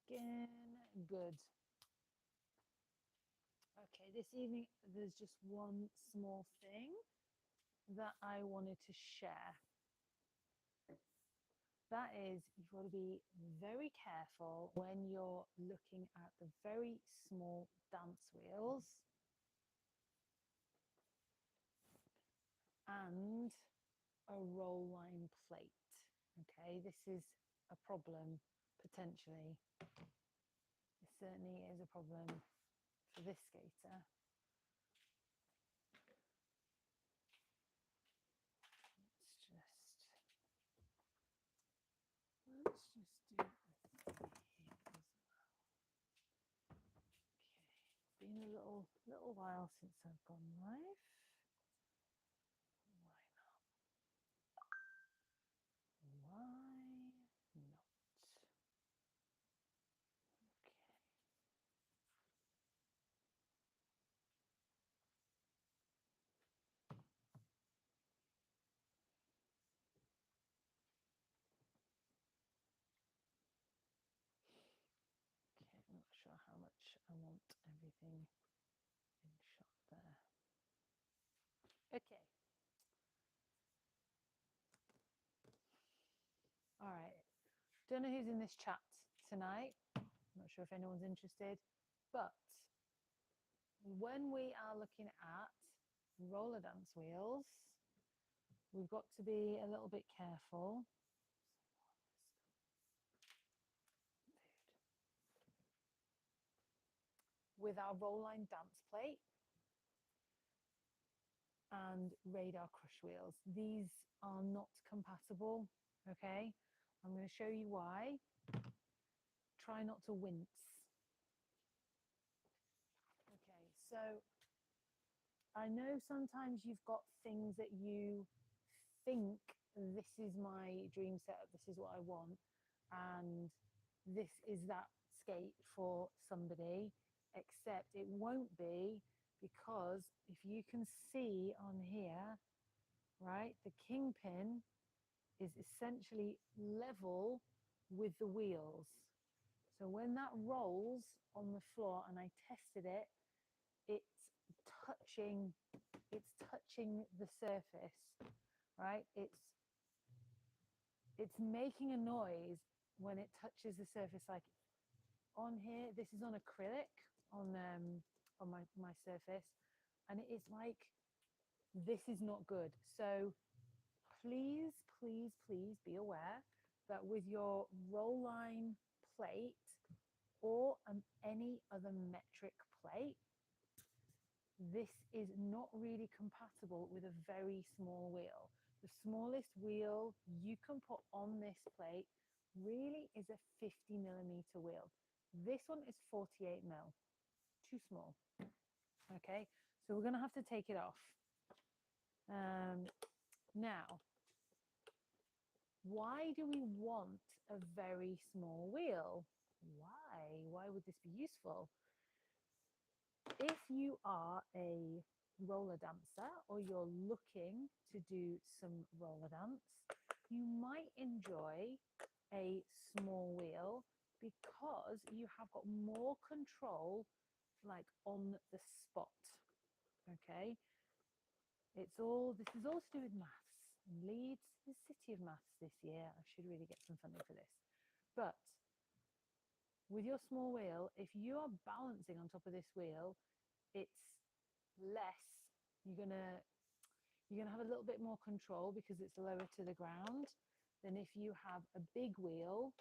Looking good. Okay, this evening there's just one small thing that I wanted to share. That is, you've got to be very careful when you're looking at the very small dance wheels and a roll line plate. Okay, this is a problem potentially. It certainly is a problem for this skater. Let's just do a thing here as well. Okay, been a little while since I've gone live. Why not? Why not? Okay. Okay, I'm not sure how much I want everything in shot there. Okay. All right. Don't know who's in this chat tonight. I'm not sure if anyone's interested, but when we are looking at roller dance wheels, we've got to be a little bit careful. With our roll line dance plate and radar crush wheels. These are not compatible, okay? I'm going to show you why. Try not to wince. Okay, so I know sometimes you've got things that you think this is my dream setup, this is what I want, and this is that skate for somebody, except it won't be, because if you can see on here, right, the kingpin is essentially level with the wheels. So when that rolls on the floor, and I tested it, it's touching the surface, right? It's making a noise when it touches the surface. Like on here, this is on acrylic on my surface, and it's like, this is not good. So please be aware that with your roll line plate or any other metric plate, this is not really compatible with a very small wheel. The smallest wheel you can put on this plate really is a 50mm wheel. This one is 48mm, too small. Okay, so we're going to have to take it off. Now, why do we want a very small wheel? Why would this be useful? If you are a roller dancer or you're looking to do some roller dance, you might enjoy a small wheel because you have got more control, like on the spot. Okay, this is all to do with maths. Leeds is the city of maths this year. I should really get some funding for this. But with your small wheel, if you are balancing on top of this wheel, it's less. You're gonna have a little bit more control because it's lower to the ground than if you have a big wheel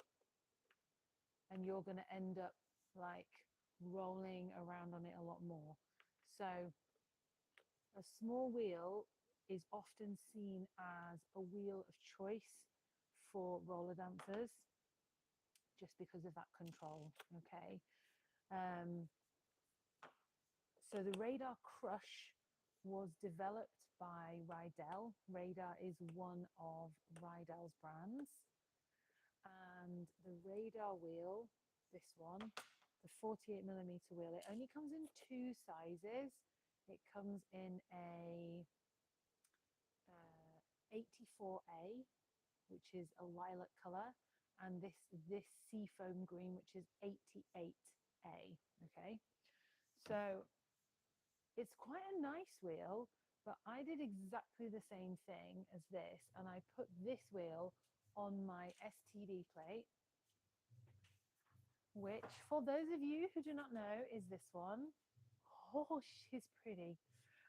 and you're gonna end up like rolling around on it a lot more. So a small wheel is often seen as a wheel of choice for roller dancers just because of that control. Okay. So the Radar Crush was developed by Rydell. Radar is one of Rydell's brands. And the Radar wheel, this one, the 48mm wheel, it only comes in two sizes. It comes in a 84A, which is a lilac color, and this seafoam green, which is 88A. Okay, so it's quite a nice wheel, but I did exactly the same thing as this, and I put this wheel on my STD plate, which for those of you who do not know is this one. Oh, she's pretty.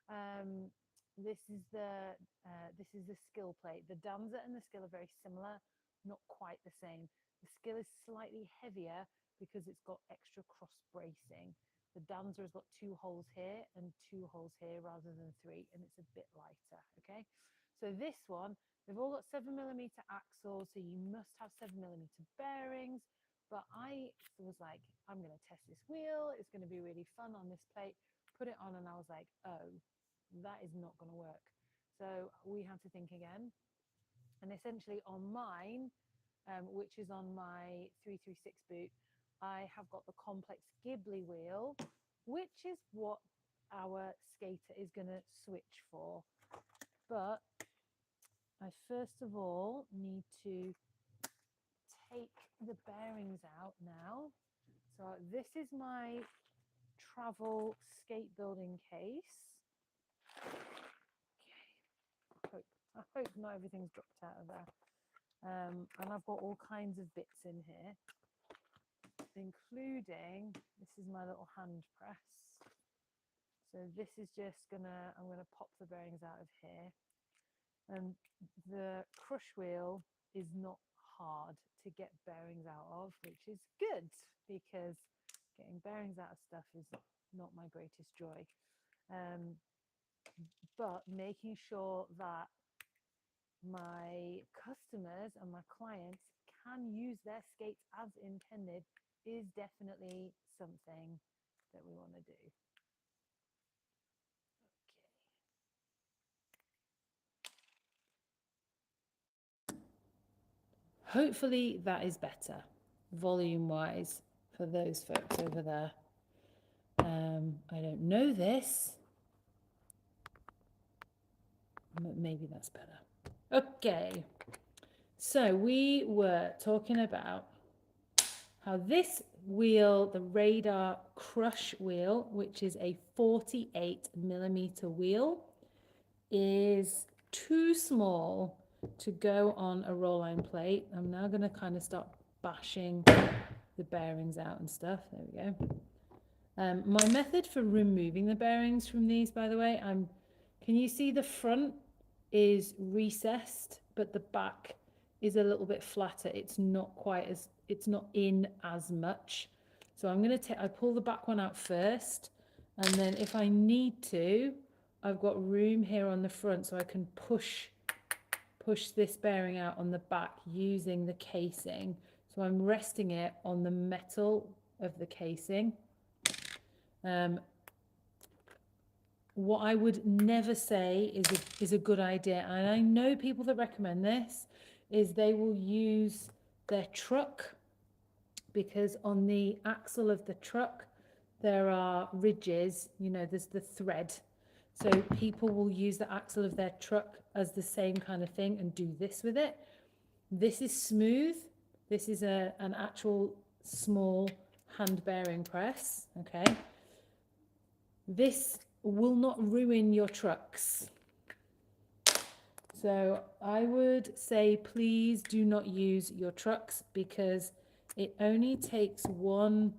Um, this is the skill plate. The Danza and the skill are very similar, not quite the same. The skill is slightly heavier because it's got extra cross bracing. The Danza has got 2 holes here and 2 holes here rather than 3, and it's a bit lighter. Okay, so this one, they've all got 7mm axles, so you must have 7mm bearings. But I was like, I'm going to test this wheel. It's going to be really fun on this plate. Put it on, and I was like, oh, that is not going to work. So we had to think again. And essentially on mine, which is on my 336 boot, I have got the complex Ghibli wheel, which is what our skater is going to switch for. But I first of all need to take the bearings out now. So this is my travel skate building case. Okay, I hope not everything's dropped out of there. And I've got all kinds of bits in here, including, this is my little hand press. So this is just I'm gonna pop the bearings out of here. And the crush wheel is not hard to get bearings out of, which is good because getting bearings out of stuff is not my greatest joy. But making sure that my customers and my clients can use their skates as intended is definitely something that we want to do. Okay. Hopefully that is better volume wise for those folks over there. I don't know this. Maybe that's better. Okay. So we were talking about how this wheel, the Radar Crush wheel, which is a 48mm wheel, is too small to go on a roll line plate. I'm now going to kind of start bashing the bearings out and stuff. There we go. My method for removing the bearings from these, by the way, can you see the front is recessed, but the back is a little bit flatter. It's not in as much. So I'm going to I pull the back one out first, and then if I need to, I've got room here on the front so I can push this bearing out on the back using the casing. So I'm resting it on the metal of the casing. What I would never say is a good idea, and I know people that recommend this, is they will use their truck, because on the axle of the truck there are ridges, there's the thread. So people will use the axle of their truck as the same kind of thing and do this with it. This is smooth. This is an actual small hand bearing press, okay? This will not ruin your trucks. So I would say please do not use your trucks, because it only takes one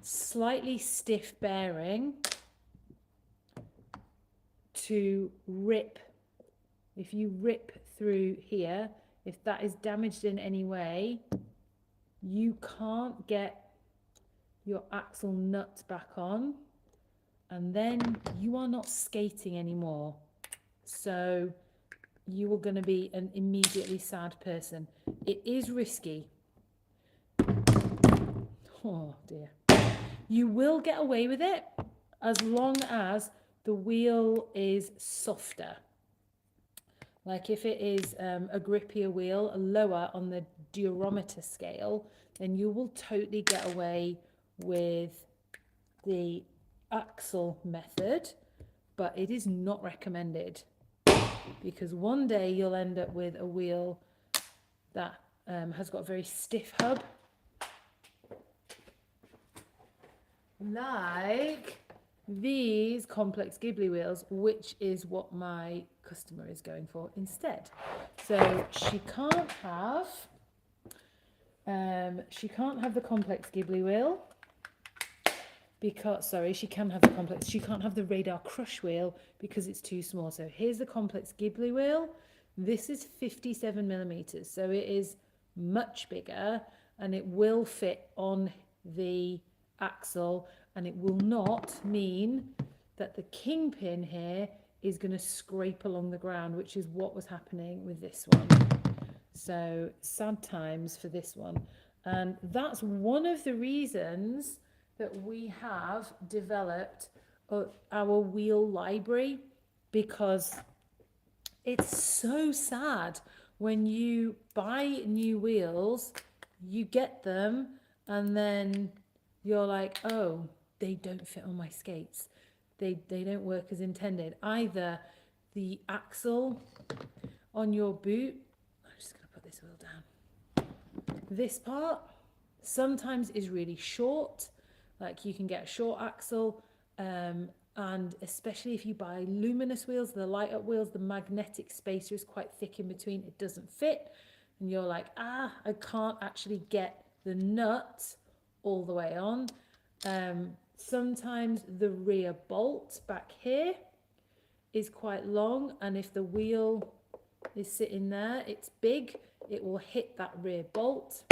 slightly stiff bearing to rip. If you rip through here, if that is damaged in any way, you can't get your axle nut back on, and then you are not skating anymore. So you are going to be an immediately sad person. It is risky. Oh dear. You will get away with it as long as the wheel is softer. Like if it is a grippier wheel, lower on the durometer scale, then you will totally get away with the axle method, but it is not recommended, because one day you'll end up with a wheel that has got a very stiff hub, like these complex Ghibli wheels, which is what my customer is going for instead. So she can't have the complex Ghibli wheel because, sorry, she can have the complex, she can't have the radar crush wheel because it's too small. So here's the complex Ghibli wheel. This is 57 millimeters, so it is much bigger, and it will fit on the axle, and it will not mean that the kingpin here is going to scrape along the ground, which is what was happening with this one. So sad times for this one. And that's one of the reasons that we have developed our wheel library, because it's so sad when you buy new wheels, you get them, and then you're like, oh, they don't fit on my skates. They don't work as intended. Either the axle on your boot, I'm just going to put this wheel down. This part sometimes is really short, like you can get a short axle, and especially if you buy luminous wheels, the light up wheels, the magnetic spacer is quite thick in between, it doesn't fit, and you're like, I can't actually get the nut all the way on. Sometimes the rear bolt back here is quite long, and if the wheel is sitting there, it's big, it will hit that rear bolt.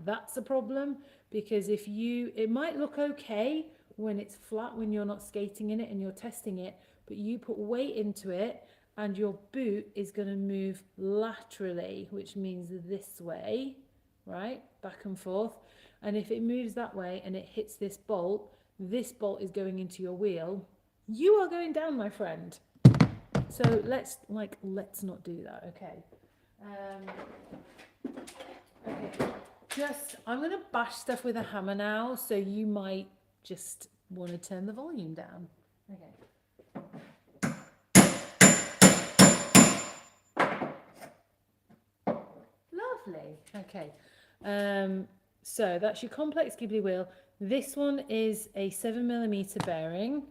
That's a problem, because it might look okay when it's flat, when you're not skating in it and you're testing it, but you put weight into it and your boot is going to move laterally, which means this way, right, back and forth. And if it moves that way and it hits this bolt is going into your wheel, you are going down, my friend. So let's not do that. Okay. Okay. I'm going to bash stuff with a hammer now, so you might just want to turn the volume down. Okay. Lovely. Okay. So that's your complex Ghibli wheel. This one is a 7mm bearing,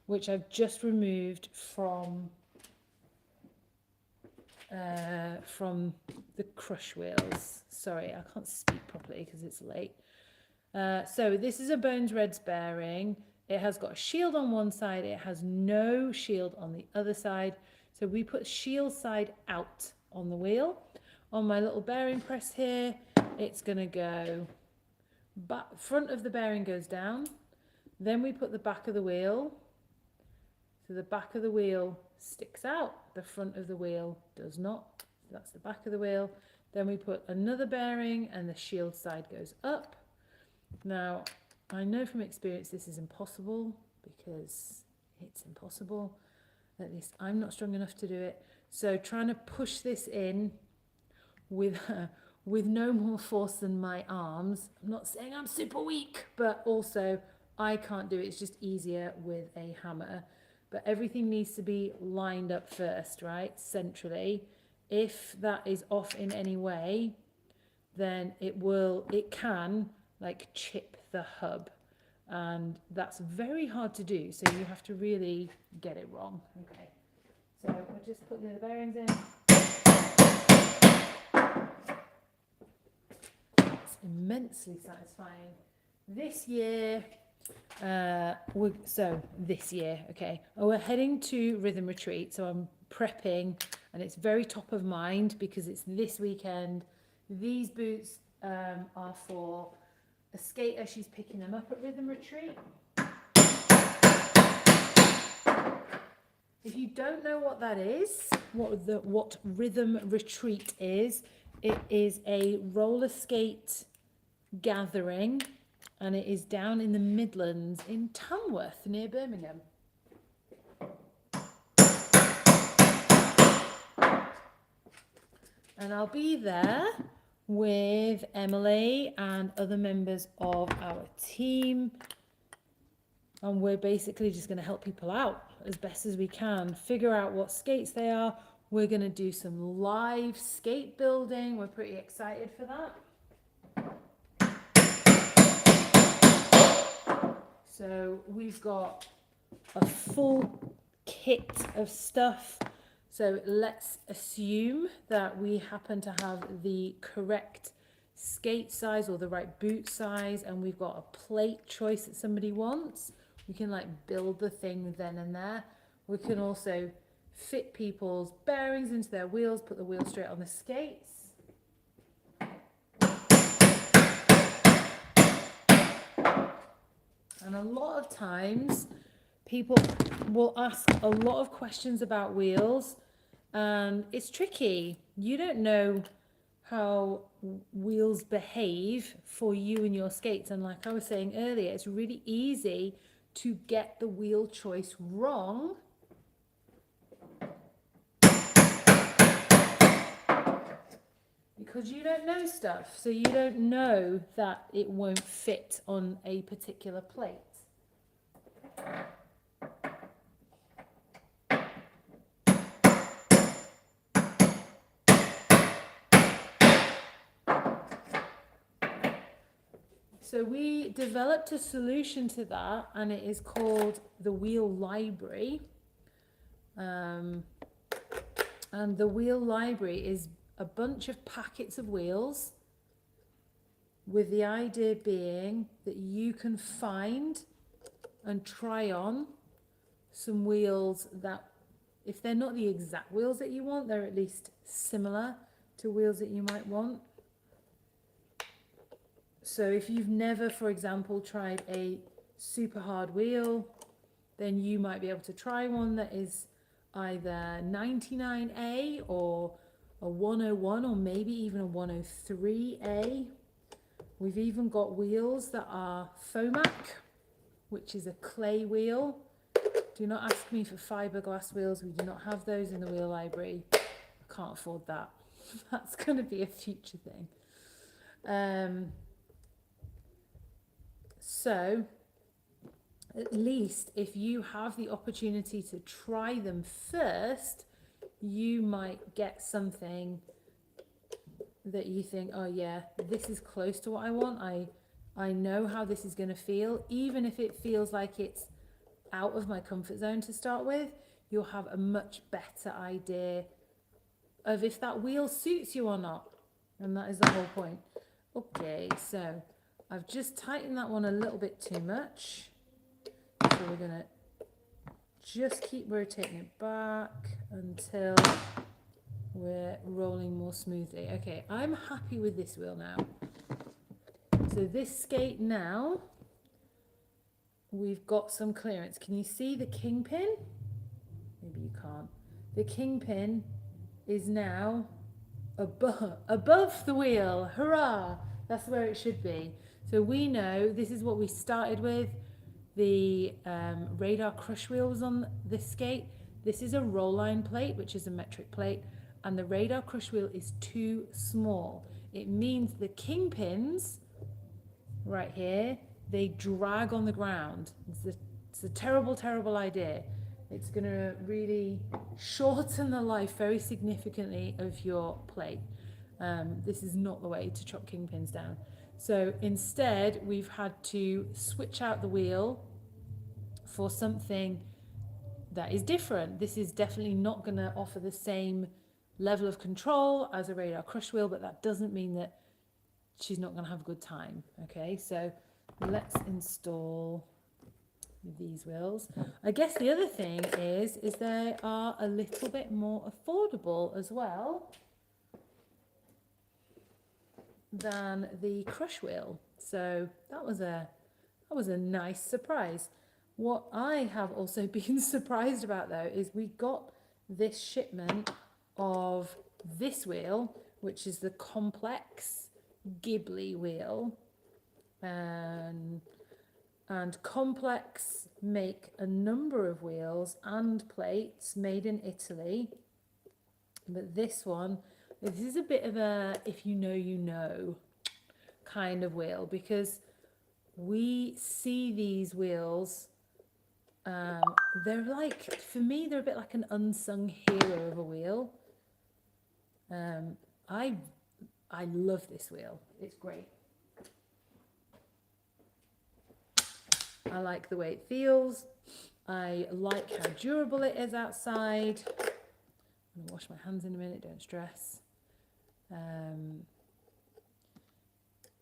which I've just removed from the crush wheels. Sorry, I can't speak properly because it's late. So this is a Bones Reds bearing. It has got a shield on one side. It has no shield on the other side. So we put shield side out on the wheel. On my little bearing press here, it's going to go back. Front of the bearing goes down. Then we put the back of the wheel. So the back of the wheel sticks out. The front of the wheel does not. So that's the back of the wheel. Then we put another bearing and the shield side goes up. Now, I know from experience this is impossible, because it's impossible. At least I'm not strong enough to do it. So trying to push this in with no more force than my arms. I'm not saying I'm super weak, but also I can't do it. It's just easier with a hammer. But everything needs to be lined up first, right? Centrally. If that is off in any way, then it can like chip the hub, and that's very hard to do, so you have to really get it wrong. Okay, so we'll just put the other bearings in. It's immensely satisfying. This year, okay, we're heading to Rhythm Retreat, so I'm prepping, and it's very top of mind because it's this weekend. These boots are for a skater. She's picking them up at Rhythm Retreat. If you don't know what that is, what Rhythm Retreat is, it is a roller skate gathering, and it is down in the Midlands in Tamworth near Birmingham. And I'll be there with Emily and other members of our team, and we're basically just going to help people out as best as we can, figure out what skates they are, We're going to do some live skate building. We're pretty excited for that. So we've got a full kit of stuff. So let's assume that we happen to have the correct skate size or the right boot size, and we've got a plate choice that somebody wants. We can like build the thing then and there. We can also fit people's bearings into their wheels, put the wheels straight on the skates. And a lot of times people will ask a lot of questions about wheels, and it's tricky. You don't know how wheels behave for you and your skates. And like I was saying earlier, it's really easy to get the wheel choice wrong because you don't know stuff. So you don't know that it won't fit on a particular plate. So we developed a solution to that, and it is called the wheel library. And the wheel library is a bunch of packets of wheels, with the idea being that you can find and try on some wheels that, if they're not the exact wheels that you want, they're at least similar to wheels that you might want. So if you've never, for example, tried a super hard wheel, then you might be able to try one that is either 99A or a 101 or maybe even a 103A. We've even got wheels that are Fomac, which is a clay wheel. Do not ask me for fiberglass wheels. We do not have those in the wheel library. I can't afford that. That's going to be a future thing. So at least if you have the opportunity to try them first, you might get something that you think, oh yeah, this is close to what I want. I know how this is going to feel. Even if it feels like it's out of my comfort zone to start with, you'll have a much better idea of if that wheel suits you or not. And that is the whole point. Okay, so I've just tightened that one a little bit too much. So we're going to just keep rotating it back until we're rolling more smoothly. Okay, I'm happy with this wheel now. So this skate now, we've got some clearance. Can you see the kingpin? Maybe you can't. The kingpin is now above the wheel. Hurrah! That's where it should be. So we know this is what we started with. The radar crush wheel was on this skate. This is a roll line plate, which is a metric plate, and the radar crush wheel is too small. It means the kingpins right here, they drag on the ground. It's a terrible, terrible idea. It's going to really shorten the life very significantly of your plate. This is not the way to chop kingpins down. So instead, we've had to switch out the wheel for something that is different. This is definitely not going to offer the same level of control as a radar crush wheel, but that doesn't mean that she's not going to have a good time. Okay, so let's install these wheels. I guess the other thing is they are a little bit more affordable as well than the crush wheel. So that was a nice surprise. What I have also been surprised about though is we got this shipment of this wheel, which is the complex Ghibli wheel, and Complex make a number of wheels and plates made in Italy, but this is a bit of a if you know you know kind of wheel, because we see these wheels, they're like, for me they're a bit like an unsung hero of a wheel. I love this wheel. It's great. I like the way it feels. I like how durable it is outside. I'm gonna wash my hands in a minute, don't stress.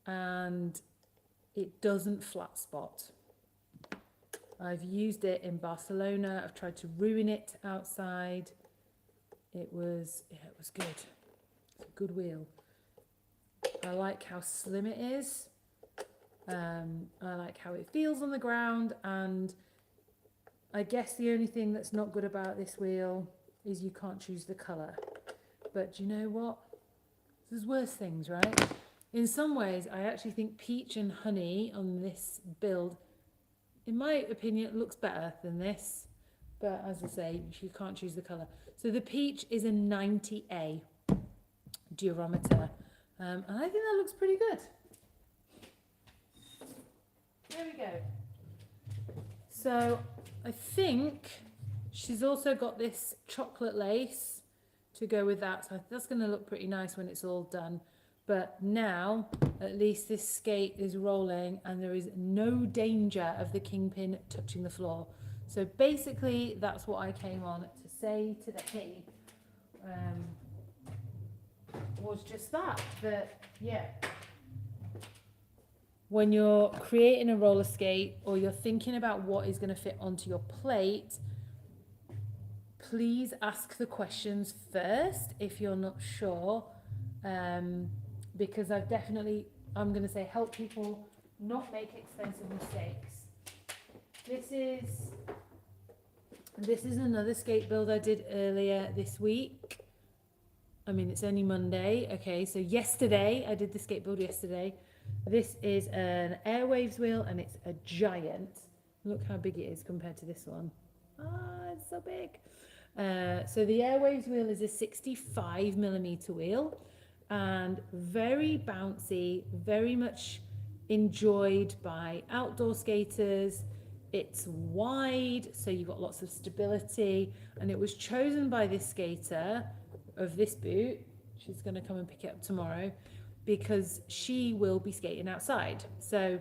And it doesn't flat spot. I've used it in Barcelona. I've tried to ruin it outside. It was good. It's a good wheel. I like how slim it is. I like how it feels on the ground, and I guess the only thing that's not good about this wheel is you can't choose the colour. But do you know what? There's worse things, right? In some ways, I actually think peach and honey on this build, in my opinion, looks better than this. But as I say, you can't choose the colour. So the peach is a 90A durometer. And I think that looks pretty good. There we go. So I think she's also got this chocolate lace to go with that. So that's going to look pretty nice when it's all done. But now, at least this skate is rolling and there is no danger of the kingpin touching the floor. So basically, that's what I came on to say today. Was just that yeah, when you're creating a roller skate or you're thinking about what is going to fit onto your plate, please ask the questions first if you're not sure, because I'm going to say, help people not make expensive mistakes. This is another skate build I did earlier this week. I mean, it's only Monday. Okay, so yesterday, I did the skate build yesterday. This is an Airwaves wheel and it's a giant. Look how big it is compared to this one. Ah, it's so big. So the Airwaves wheel is a 65mm wheel and very bouncy, very much enjoyed by outdoor skaters. It's wide, so you've got lots of stability, and it was chosen by this skater of this boot. She's going to come and pick it up tomorrow because she will be skating outside. So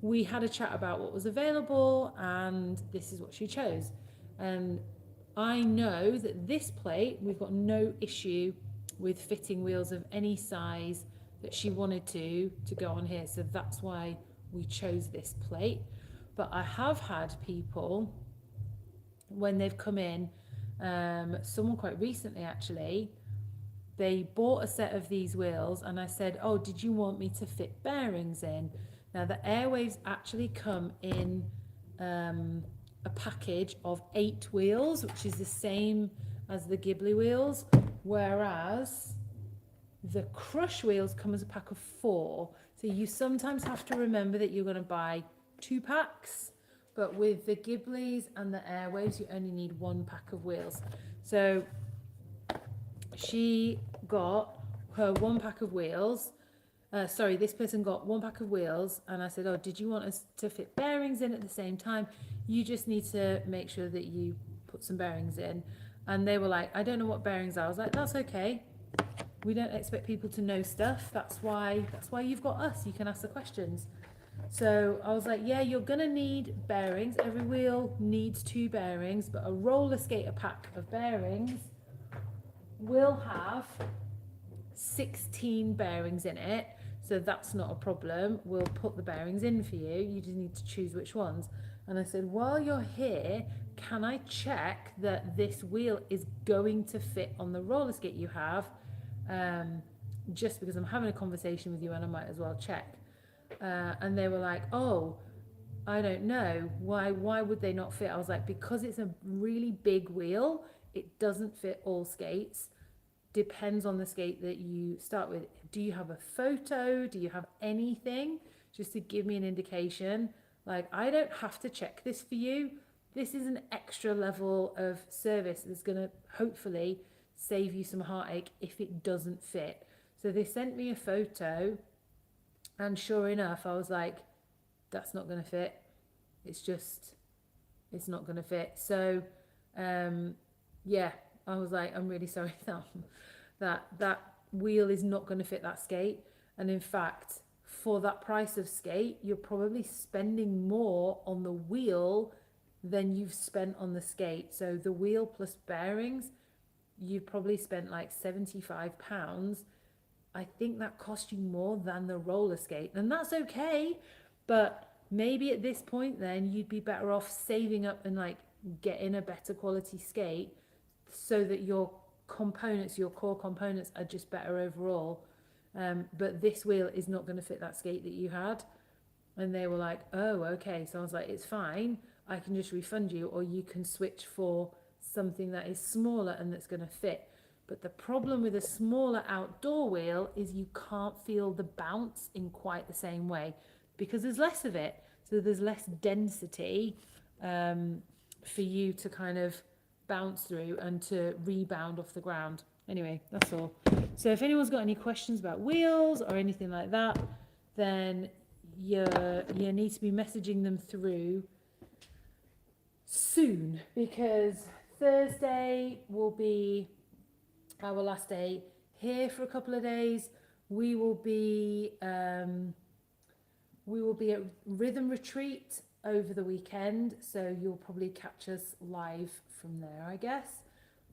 we had a chat about what was available and this is what she chose. And I know that this plate, we've got no issue with fitting wheels of any size that she wanted to go on here. So that's why we chose this plate. But I have had people, when they've come in, someone quite recently actually, they bought a set of these wheels and I said, oh, did you want me to fit bearings in? Now the Airwaves actually come in a package of 8 wheels, which is the same as the Ghibli wheels, whereas the Crush wheels come as a pack of 4. So you sometimes have to remember that you're going to buy 2 packs, but with the Ghiblis and the Airwaves, you only need 1 pack of wheels. So she got her 1 pack of wheels. This person got 1 pack of wheels, and I said, oh, did you want us to fit bearings in at the same time? You just need to make sure that you put some bearings in. And they were like, I don't know what bearings are. I was like, that's okay. We don't expect people to know stuff. That's why you've got us. You can ask the questions. So I was like, yeah, you're going to need bearings. Every wheel needs 2 bearings, but a roller skater pack of bearings will have 16 bearings in it. So that's not a problem. We'll put the bearings in for you. You just need to choose which ones. And I said, while you're here, can I check that this wheel is going to fit on the roller skate you have? Just because I'm having a conversation with you and I might as well check. And they were like, oh, I don't know. Why would they not fit? I was like, because it's a really big wheel, it doesn't fit all skates. Depends on the skate that you start with. Do you have a photo? Do you have anything just to give me an indication? Like, I don't have to check this for you. This is an extra level of service that's going to hopefully save you some heartache if it doesn't fit. So they sent me a photo, and sure enough, I was like, that's not going to fit. It's not going to fit. So, yeah, I was like, I'm really sorry that wheel is not going to fit that skate. And in fact, for that price of skate, you're probably spending more on the wheel than you've spent on the skate. So the wheel plus bearings, you've probably spent like £75. I think that cost you more than the roller skate, and that's okay. But maybe at this point, then you'd be better off saving up and like getting a better quality skate so that your components, your core components, are just better overall. But this wheel is not going to fit that skate that you had. And they were like, oh, okay. So I was like, it's fine. I can just refund you, or you can switch for something that is smaller and that's going to fit. But the problem with a smaller outdoor wheel is you can't feel the bounce in quite the same way because there's less of it. So there's less density for you to kind of bounce through and to rebound off the ground. Anyway, that's all. So if anyone's got any questions about wheels or anything like that, then you need to be messaging them through soon, because Thursday will be our last day here for a couple of days. We will be at Rhythm Retreat over the weekend, so you'll probably catch us live from there, I guess.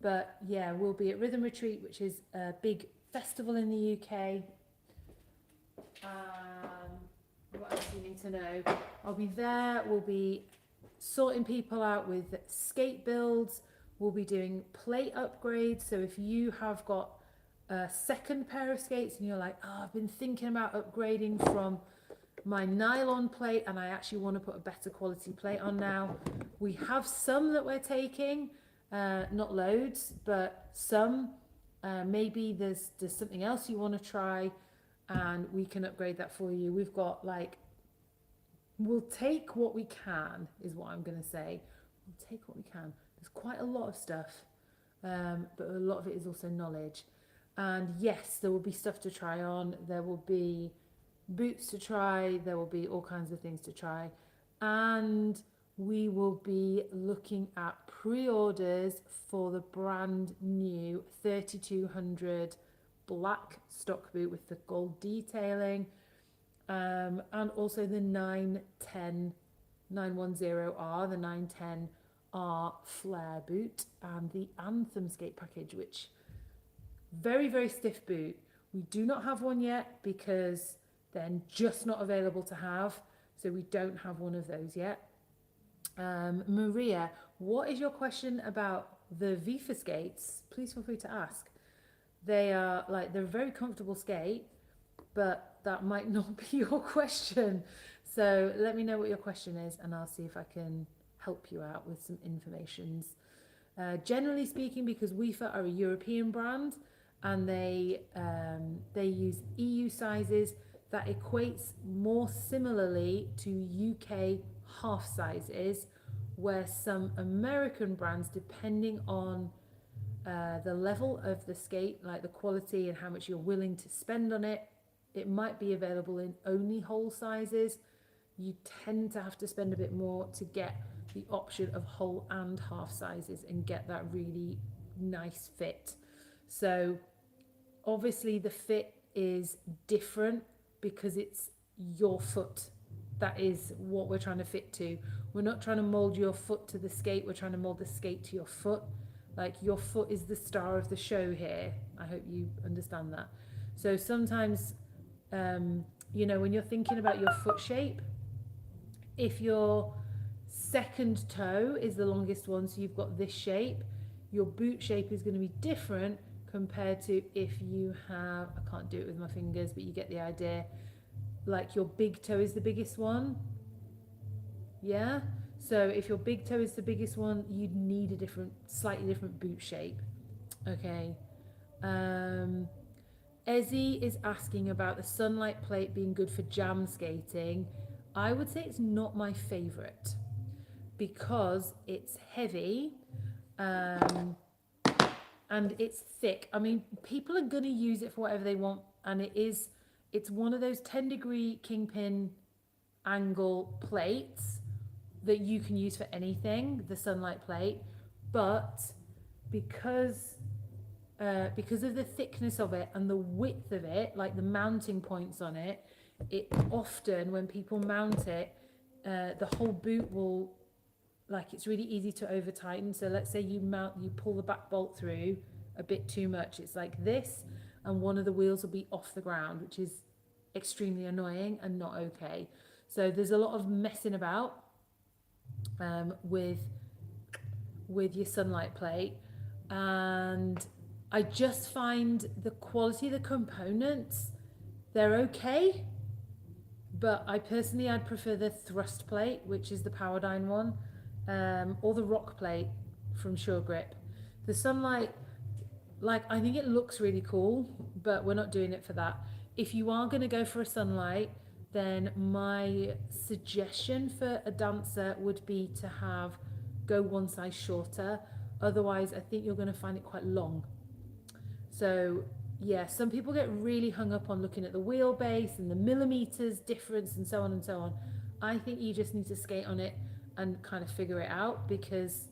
But yeah, we'll be at Rhythm Retreat, which is a big festival in the UK. What else do you need to know? I'll be there. We'll be sorting people out with skate builds. We'll be doing plate upgrades. So if you have got a second pair of skates and you're like, oh, I've been thinking about upgrading from my nylon plate and I actually want to put a better quality plate on now, we have some that we're taking, not loads, but some. Maybe there's something else you want to try and we can upgrade that for you. We've got we'll take what we can, is what I'm going to say. We'll take what we can. There's quite a lot of stuff, but a lot of it is also knowledge. And yes, there will be stuff to try on. There will be boots to try. There will be all kinds of things to try. And we will be looking at pre-orders for the brand new 3200 black stock boot with the gold detailing, and also the 910 910R, the 910R flare boot, and the Anthem skate package, which very, very stiff boot. We do not have one yet because they're just not available to have, so we don't have one of those yet. Maria, what is your question about the WIFA skates? Please feel free to ask. They're a very comfortable skate, but that might not be your question. So let me know what your question is and I'll see if I can help you out with some information. Generally speaking, because WIFA are a European brand and they use EU sizes, that equates more similarly to UK half sizes, where some American brands, depending on the level of the skate, like the quality and how much you're willing to spend on it, it might be available in only whole sizes. You tend to have to spend a bit more to get the option of whole and half sizes and get that really nice fit. So obviously the fit is different because it's your foot. That is what we're trying to fit to. We're not trying to mold your foot to the skate. We're trying to mold the skate to your foot. Like, your foot is the star of the show here. I hope you understand that. So sometimes, when you're thinking about your foot shape, if your second toe is the longest one, so you've got this shape, your boot shape is going to be different compared to if you have, I can't do it with my fingers, but you get the idea. Like, your big toe is the biggest one. Yeah? So if your big toe is the biggest one, you'd need a slightly different boot shape. Okay. Ezzy is asking about the Sunlight plate being good for jam skating. I would say it's not my favourite because it's heavy and it's thick. I mean, people are going to use it for whatever they want, and it's one of those 10-degree kingpin angle plates that you can use for anything, the Sunlight plate. But because because of the thickness of it and the width of it, like the mounting points on it, it often, when people mount it, the whole boot will, like, it's really easy to over tighten. So let's say you pull the back bolt through a bit too much. It's like this, and one of the wheels will be off the ground, which is extremely annoying and not okay. So there's a lot of messing about with your Sunlight plate, and I just find the quality of the components, they're okay, but I'd prefer the thrust plate, which is the Powerdyne one, or the rock plate from Sure Grip. The Sunlight, like, I think it looks really cool, but we're not doing it for that. If you are going to go for a Sunlight, then my suggestion for a dancer would be to go one size shorter. Otherwise, I think you're going to find it quite long. So yeah, some people get really hung up on looking at the wheelbase and the millimeters difference and so on and so on. I think you just need to skate on it and kind of figure it out, because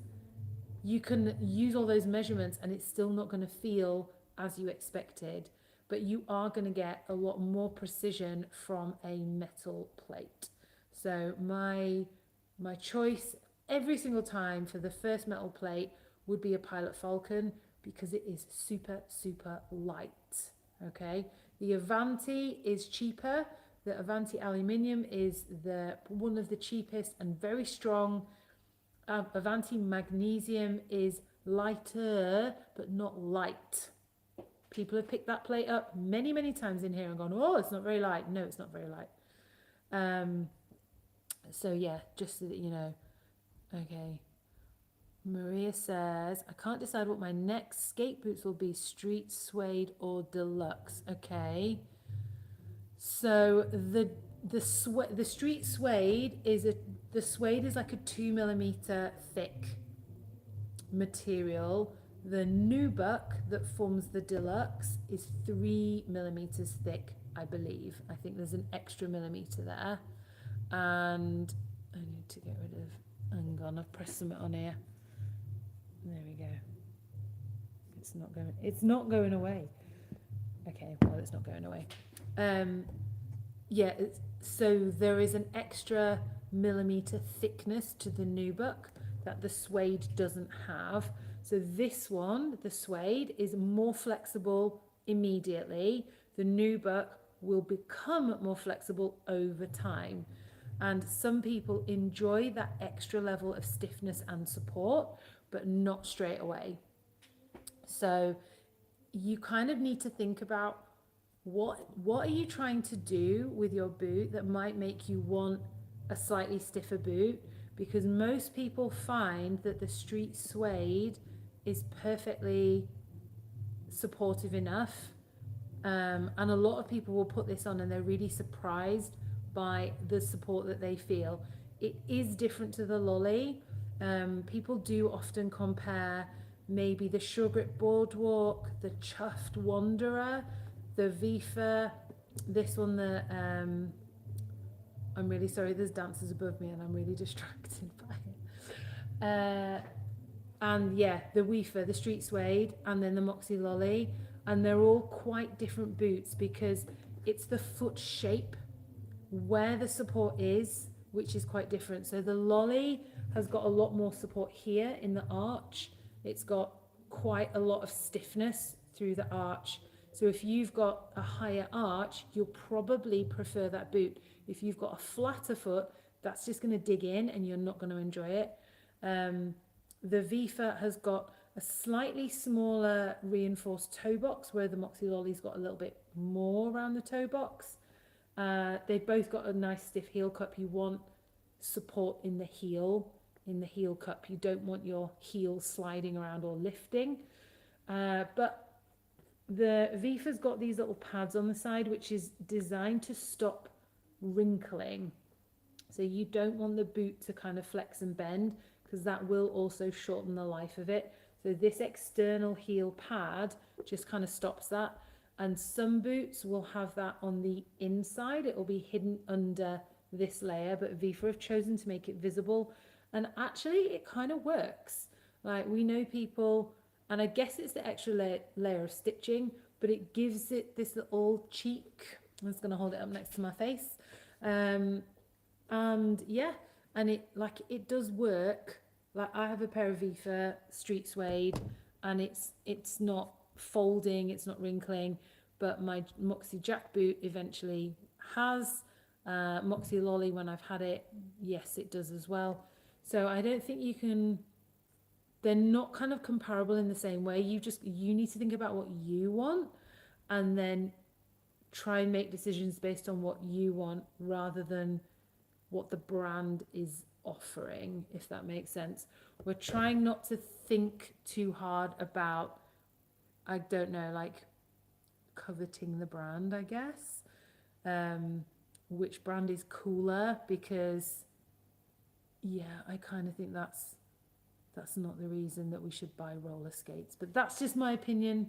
you can use all those measurements and it's still not going to feel as you expected, but you are going to get a lot more precision from a metal plate. So my choice every single time for the first metal plate would be a Pilot Falcon, because it is super, super light. Okay, the Avanti is cheaper. The Avanti aluminium is one of the cheapest and very strong. Avanti magnesium is lighter, but not light. People have picked that plate up many, many times in here and gone, oh, it's not very light. No, it's not very light. So yeah, just so that you know. Okay. Maria says, I can't decide what my next skate boots will be, street, suede or deluxe. Okay. So the street suede is like a 2mm thick material. The nubuck that forms the deluxe is 3mm thick, I believe. I think there's an extra millimeter there. And I need to get rid of, hang on, I've pressed something on here. There we go. It's not going away. Okay, well, it's not going away. Yeah, so there is an extra millimeter thickness to the nubuck that the suede doesn't have. So this one, the suede, is more flexible immediately. The nubuck will become more flexible over time. And some people enjoy that extra level of stiffness and support, but not straight away. So you kind of need to think about what are you trying to do with your boot that might make you want a slightly stiffer boot, because most people find that the street suede is perfectly supportive enough, and a lot of people will put this on and they're really surprised by the support that they feel. It is different to the Lolly. People do often compare maybe the Sure Grip Boardwalk, the Chuffed Wanderer, the WIFA, this one, I'm really sorry, there's dancers above me and I'm really distracted by it. And yeah, the WIFA, the Street Suede, and then the Moxie Lolly, and they're all quite different boots because it's the foot shape where the support is, which is quite different. So the Lolly has got a lot more support here in the arch. It's got quite a lot of stiffness through the arch. So if you've got a higher arch, you'll probably prefer that boot. If you've got a flatter foot, that's just going to dig in and you're not going to enjoy it. The WIFA has got a slightly smaller reinforced toe box, where the Moxie Lolly's got a little bit more around the toe box. They've both got a nice stiff heel cup. You want support in the heel cup. You don't want your heel sliding around or lifting. But the WIFA's got these little pads on the side, which is designed to stop wrinkling. So you don't want the boot to kind of flex and bend, because that will also shorten the life of it. So this external heel pad just kind of stops that. And some boots will have that on the inside. It will be hidden under this layer, but WIFA have chosen to make it visible. And actually it kind of works. Like, we know people And I guess it's the extra layer of stitching, but it gives it this little cheek. I'm just going to hold it up next to my face. Um, and yeah, and it does work. Like I have a pair of WIFA street suede, and it's not folding, it's not wrinkling, but my Moxie Jack boot eventually has. Moxie Lolly, when I've had it, yes, it does as well. So I don't think you can. They're not kind of comparable in the same way. You need to think about what you want, and then try and make decisions based on what you want rather than what the brand is offering, if that makes sense. We're trying not to think too hard about, I don't know, like coveting the brand, I guess. Um, which brand is cooler? Because yeah, I kind of think that's not the reason that we should buy roller skates. But that's just my opinion.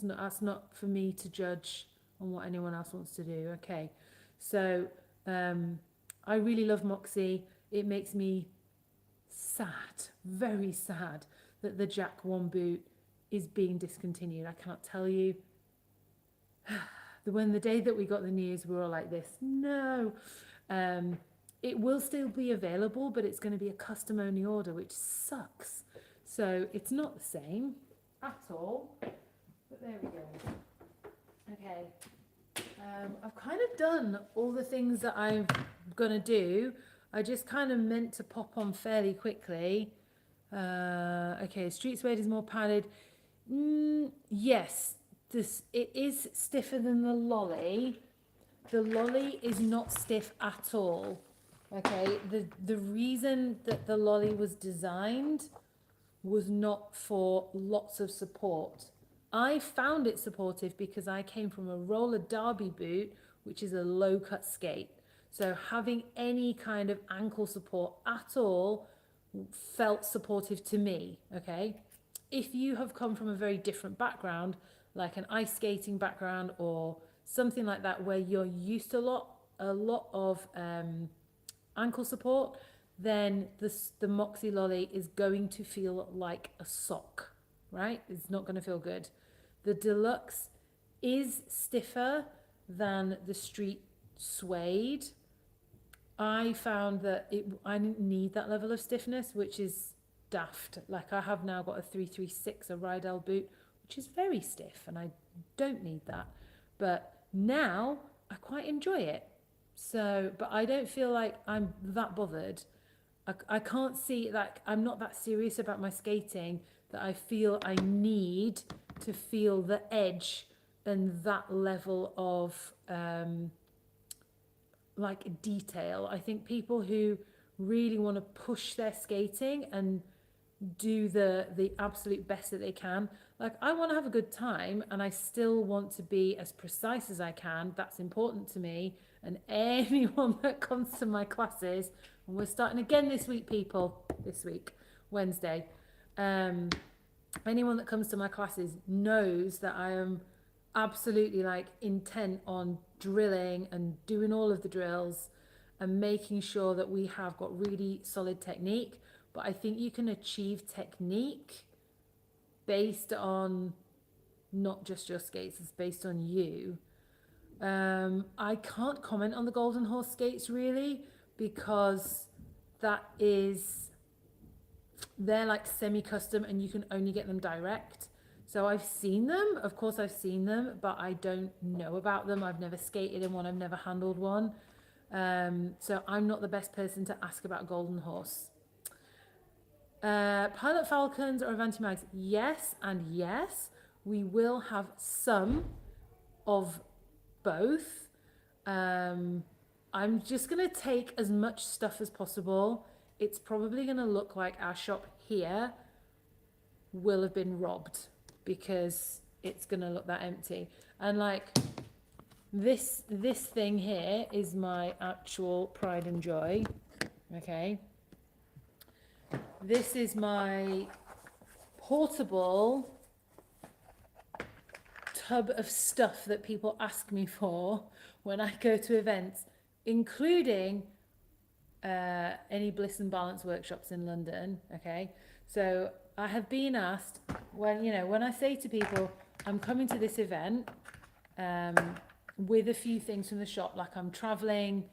That's not for me to judge on what anyone else wants to do. Okay, so um, I really love Moxie. It makes me sad, very sad, that the Jack One boot is being discontinued. I cannot tell you. When the day that we got the news, we were all like this. No, um, it will still be available, but it's going to be a custom only order, which sucks. So it's not the same at all. But there we go. Okay. I've kind of done all the things that I'm going to do. I just kind of meant to pop on fairly quickly. Okay, street suede is more padded. Yes, it is stiffer than the lolly. The lolly is not stiff at all. Okay, the reason that the lolly was designed was not for lots of support. I found it supportive because I came from a roller derby boot, which is a low cut skate. So having any kind of ankle support at all felt supportive to me. Okay. If you have come from a very different background, like an ice skating background or something like that, where you're used to a lot of ankle support, then the Moxie Lolly is going to feel like a sock, right? It's not going to feel good. The Deluxe is stiffer than the Street Suede. I found that I didn't need that level of stiffness, which is daft. Like I have now got a 336, a Rydell boot, which is very stiff, and I don't need that. But now I quite enjoy it. So, but I don't feel like I'm that bothered. I can't see, like, I'm not that serious about my skating that I feel I need to feel the edge and that level of like detail. I think people who really want to push their skating and do the absolute best that they can. Like I want to have a good time and I still want to be as precise as I can. That's important to me. And anyone that comes to my classes, and we're starting again this week, people, this week, Wednesday. Um, anyone that comes to my classes knows that I am absolutely like intent on drilling and doing all of the drills and making sure that we have got really solid technique. But I think you can achieve technique based on not just your skates, it's based on you. I can't comment on the Golden Horse skates really because that is, they're like semi-custom and you can only get them direct. So I've seen them, of course I've seen them, but I don't know about them. I've never skated in one, I've never handled one. So I'm not the best person to ask about Golden Horse. Pilot Falcons or Avanti Mags? Yes and yes. We will have some of both. I'm just going to take as much stuff as possible. It's probably going to look like our shop here will have been robbed because it's going to look that empty. And like this thing here is my actual pride and joy. Okay. This is my portable tub of stuff that people ask me for when I go to events, including any Bliss and Balance workshops in London. Okay, so I have been asked when I say to people, I'm coming to this event with a few things from the shop, like I'm traveling,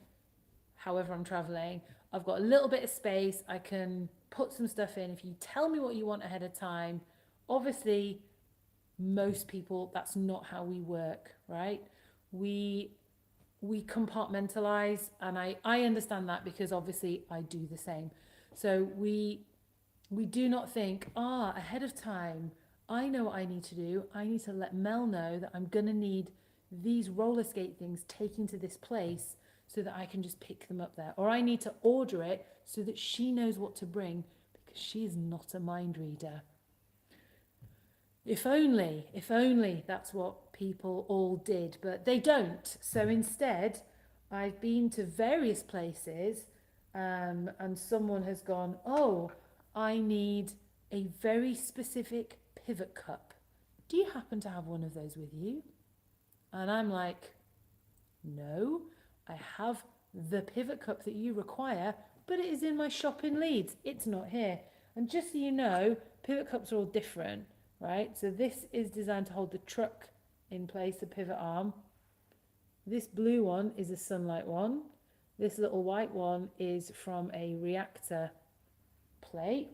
however I'm traveling, I've got a little bit of space, I can put some stuff in. If you tell me what you want ahead of time, obviously, most people, that's not how we work, right? We compartmentalize, and I understand that because obviously I do the same. So we do not think, ahead of time, I know what I need to do. I need to let Mel know that I'm going to need these roller skate things taken to this place so that I can just pick them up there. Or I need to order it so that she knows what to bring because she is not a mind reader. If only that's what people all did, but they don't. So instead, I've been to various places and someone has gone, oh, I need a very specific pivot cup. Do you happen to have one of those with you? And I'm like, no, I have the pivot cup that you require, but it is in my shop in Leeds. It's not here. And just so you know, pivot cups are all different, right? So this is designed to hold the truck in place, the pivot arm. This blue one is a Sunlight one. This little white one is from a reactor plate.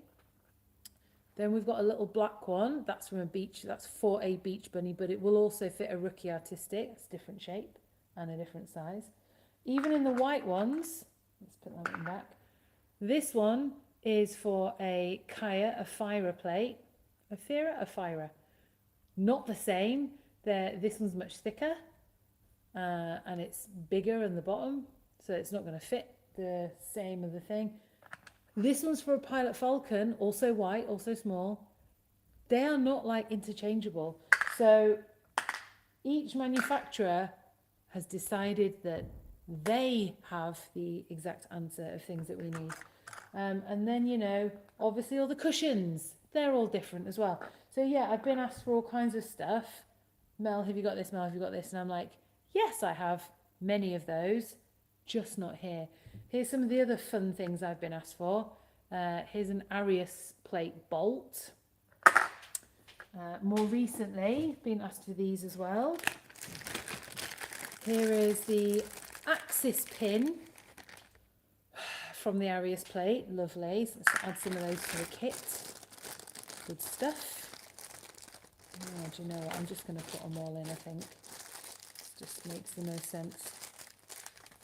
Then we've got a little black one, that's from a beach, that's for a beach bunny, but it will also fit a Rookie Artistic. It's a different shape and a different size. Even in the white ones, let's put that one back. This one is for a Kaya, a Fira plate. A Fira. Not the same. This one's much thicker and it's bigger in the bottom, so it's not going to fit the same of the thing. This one's for a Pilot Falcon, also white, also small. They are not like interchangeable. So each manufacturer has decided that they have the exact answer of things that we need. And then, obviously all the cushions, they're all different as well. So yeah, I've been asked for all kinds of stuff. Mel, have you got this? Mel, have you got this? And I'm like, yes, I have many of those, just not here. Here's some of the other fun things I've been asked for. Here's an Arius plate bolt. More recently, been asked for these as well. Here is the axis pin from the Arius plate. Lovely. So let's add some of those to the kit. Good stuff. Oh, do you know what? I'm just going to put them all in, I think. It just makes the most sense.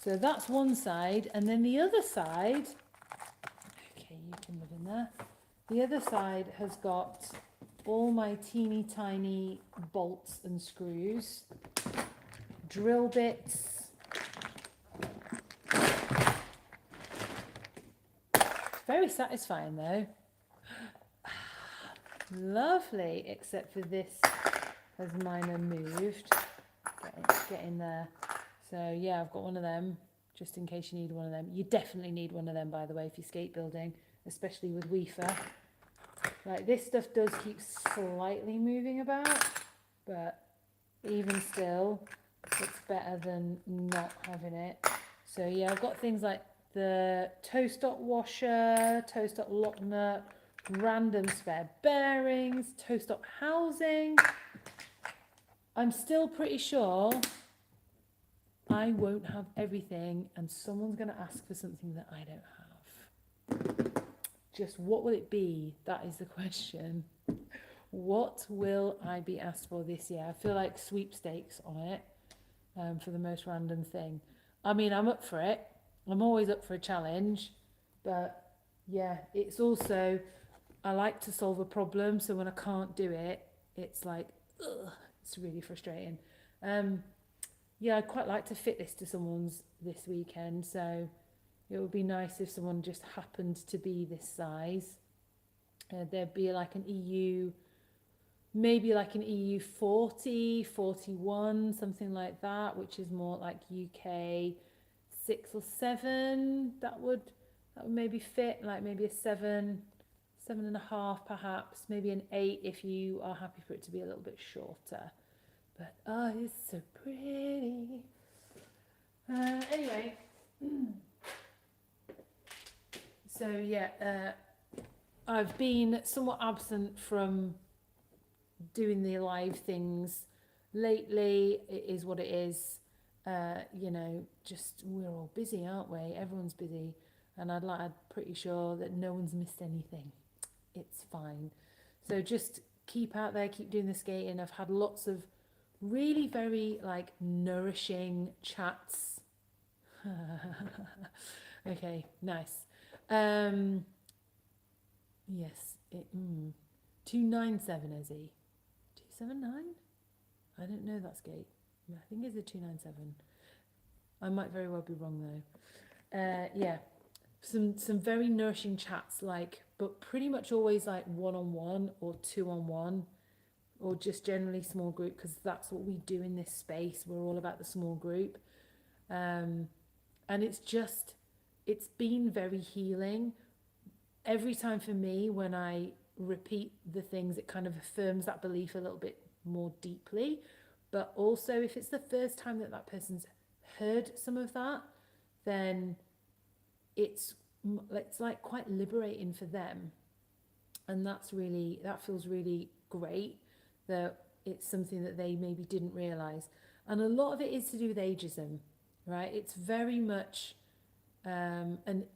So that's one side, and then the other side, okay, you can live in there. The other side has got all my teeny tiny bolts and screws, drill bits. Very satisfying though. Lovely, except for this has minor moved. Get in there. So yeah, I've got one of them, just in case you need one of them. You definitely need one of them, by the way, if you're skate building, especially with WIFA. Like, this stuff does keep slightly moving about, but even still, it's better than not having it. So yeah, I've got things like the toe stop washer, toe stop lock nut, random spare bearings, toe stop housing. I'm still pretty sure I won't have everything and someone's going to ask for something that I don't have. Just what will it be? That is the question. What will I be asked for this year? I feel like sweepstakes on it for the most random thing. I mean, I'm up for it. I'm always up for a challenge. But yeah, it's also, I like to solve a problem. So when I can't do it, it's like, ugh, it's really frustrating. Yeah, I'd quite like to fit this to someone's this weekend, so it would be nice if someone just happened to be this size. There'd be like an EU, maybe like an EU 40, 41, something like that, which is more like UK 6 or 7. That would maybe fit, like maybe a 7, 7.5 perhaps, maybe an 8 if you are happy for it to be a little bit shorter. But oh, it's so pretty. Anyway, so yeah, I've been somewhat absent from doing the live things lately. It is what it is. You know, just we're all busy, aren't we? Everyone's busy, and I'm pretty sure that no one's missed anything. It's fine. So just keep out there, keep doing the skating. I've had lots of really very like nourishing chats. Okay, nice. Um, yes, 297 Izzy. 279? I don't know that skate. I think it's a 297. I might very well be wrong though. Yeah, some very nourishing chats, like, but pretty much always like one on one or two on one, or just generally small group, because that's what we do in this space. We're all about the small group, and it's been very healing. Every time for me, when I repeat the things, it kind of affirms that belief a little bit more deeply. But also, if it's the first time that that person's heard some of that, then it's it's like quite liberating for them, and that feels really great, that it's something that they maybe didn't realize. And a lot of it is to do with ageism, right? It's very much an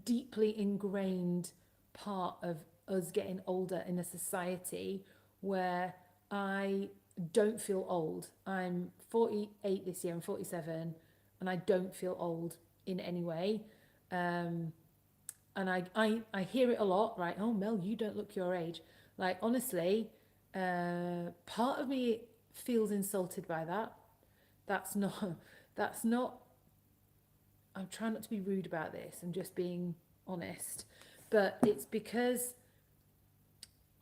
deeply ingrained part of us getting older in a society where I don't feel old. I'm 48 this year, I'm 47, and I don't feel old in any way. Um, and I hear it a lot, right? Oh, Mel, you don't look your age. Like, honestly, part of me feels insulted by that. That's not, that's not, I'm trying not to be rude about this. I'm just being honest. But it's because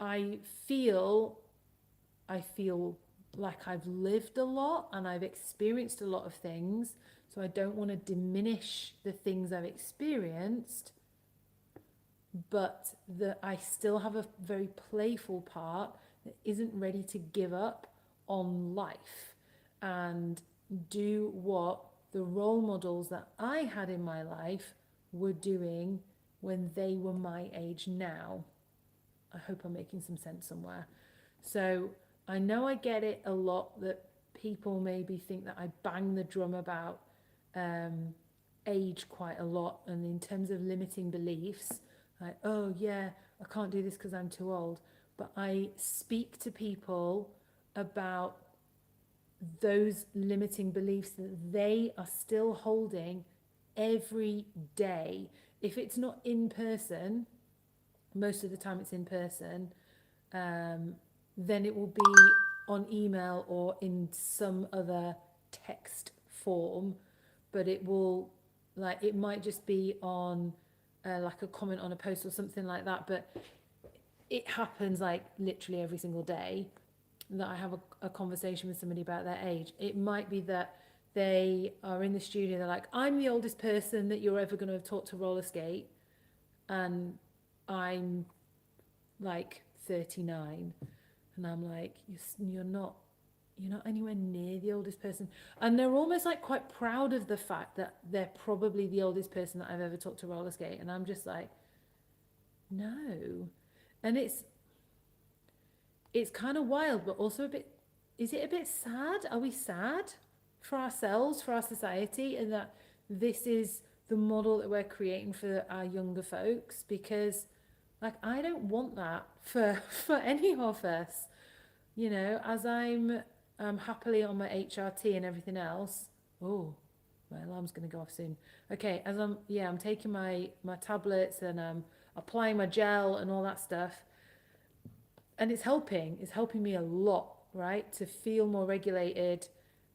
I feel, I feel like I've lived a lot and I've experienced a lot of things. So I don't want to diminish the things I've experienced, but that I still have a very playful part that isn't ready to give up on life and do what the role models that I had in my life were doing when they were my age now. I hope I'm making some sense somewhere. So I know I get it a lot that people maybe think that I bang the drum about um, age quite a lot, and in terms of limiting beliefs, like, oh yeah, I can't do this because I'm too old. But I speak to people about those limiting beliefs that they are still holding every day. If it's not in person, most of the time it's in person, um, then it will be on email or in some other text form, but it will, like, it might just be on like a comment on a post or something like that, but it happens like literally every single day that I have a conversation with somebody about their age. It might be that they are in the studio, they're like, I'm the oldest person that you're ever going to have taught to roller skate, and I'm like 39, and I'm like, you're not anywhere near the oldest person. And they're almost like quite proud of the fact that they're probably the oldest person that I've ever taught to roller skate, and I'm just like, no. And it's kind of wild, but also a bit, is it a bit sad? Are we sad for ourselves, for our society, and that this is the model that we're creating for our younger folks? Because like, I don't want that for for any of us. You know, as I'm happily on my HRT and everything else. Oh, my alarm's going to go off soon. Okay, as I'm taking my tablets and applying my gel and all that stuff, and it's helping me a lot, right, to feel more regulated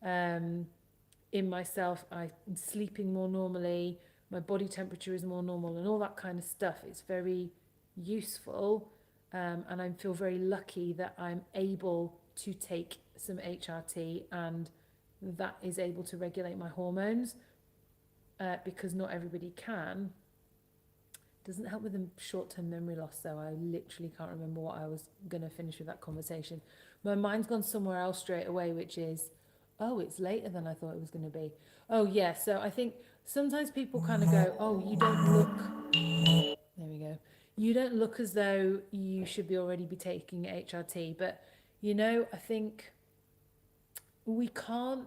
in myself. I'm sleeping more normally, my body temperature is more normal, and all that kind of stuff. It's very useful, and I feel very lucky that I'm able to take some HRT, and that is able to regulate my hormones, because not everybody can. Doesn't help with the short-term memory loss, though. I literally can't remember what I was going to finish with that conversation. My mind's gone somewhere else straight away, which is, oh, it's later than I thought it was going to be. Oh, yeah. So I think sometimes people kind of go, oh, you don't look, there we go. you don't look as though you should be already be taking HRT, but you know, I think we can't,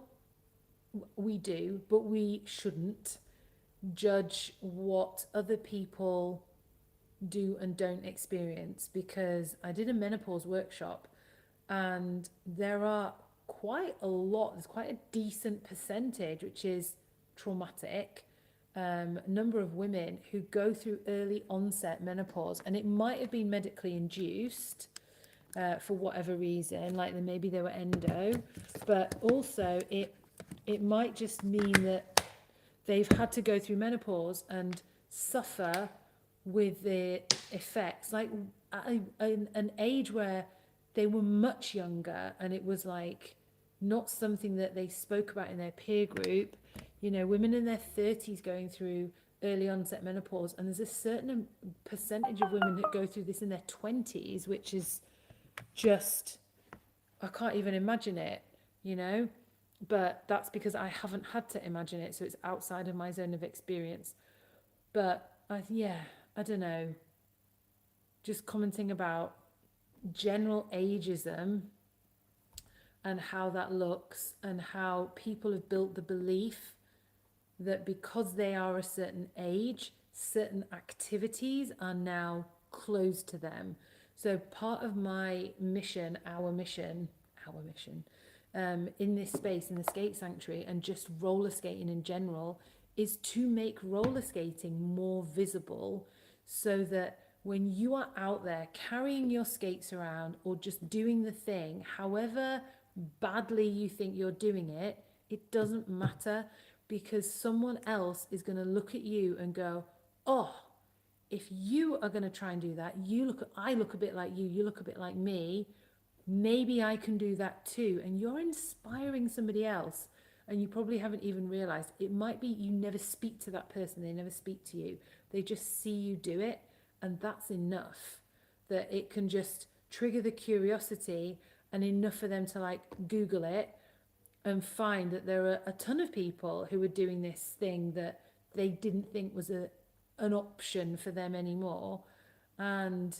we do, but we shouldn't judge what other people do and don't experience, because I did a menopause workshop and there are quite a lot, there's quite a decent percentage which is traumatic. Number of women who go through early onset menopause, and it might have been medically induced for whatever reason, like maybe they were endo, but also it might just mean that they've had to go through menopause and suffer with the effects, like at an age where they were much younger and it was like not something that they spoke about in their peer group. You know, women in their 30s going through early onset menopause, and there's a certain percentage of women that go through this in their 20s, which is just, I can't even imagine it, you know, but that's because I haven't had to imagine it, so it's outside of my zone of experience. But yeah, I don't know, just commenting about general ageism and how that looks, and how people have built the belief that because they are a certain age, certain activities are now closed to them. So part of my mission, in this space, in the skate sanctuary, and just roller skating in general, is to make roller skating more visible, so that when you are out there carrying your skates around or just doing the thing, however badly you think you're doing it, it doesn't matter, because someone else is going to look at you and go, oh, if you are going to try and do that, I look a bit like you look a bit like me, maybe I can do that too. And you're inspiring somebody else, and you probably haven't even realized. It might be you never speak to that person, they never speak to you, they just see you do it, and that's enough, that it can just trigger the curiosity, and enough for them to like Google it and find that there are a ton of people who are doing this thing that they didn't think was an option for them anymore. And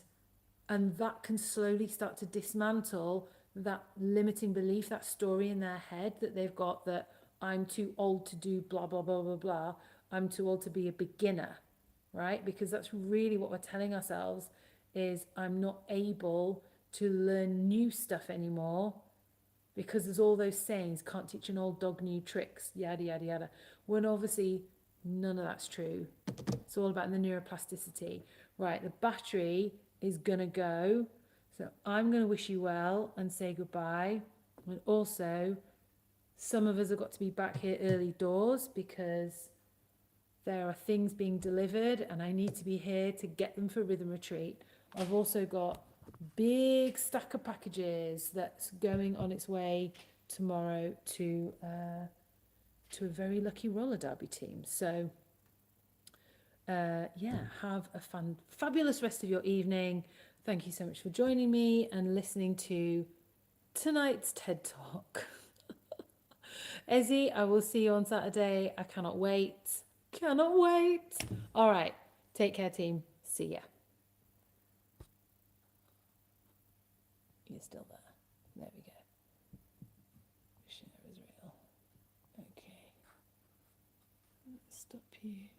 that can slowly start to dismantle that limiting belief, that story in their head that they've got, that I'm too old to do blah blah blah blah blah, I'm too old to be a beginner, right? Because that's really what we're telling ourselves, is I'm not able to learn new stuff anymore, because there's all those sayings, can't teach an old dog new tricks, yada yada yada, when obviously none of that's true. It's all about the neuroplasticity. Right, the battery is gonna go, so I'm gonna wish you well and say goodbye. And also, some of us have got to be back here early doors, because there are things being delivered and I need to be here to get them for Rhythm Retreat. I've also got big stack of packages that's going on its way tomorrow to a very lucky roller derby team. So yeah, have a fabulous rest of your evening. Thank you so much for joining me and listening to tonight's TED Talk. Ezzy, I will see you on Saturday. I cannot wait. Cannot wait. All right. Take care, team. See ya. You're still there. There we go. Share is real. Okay. Let's stop you.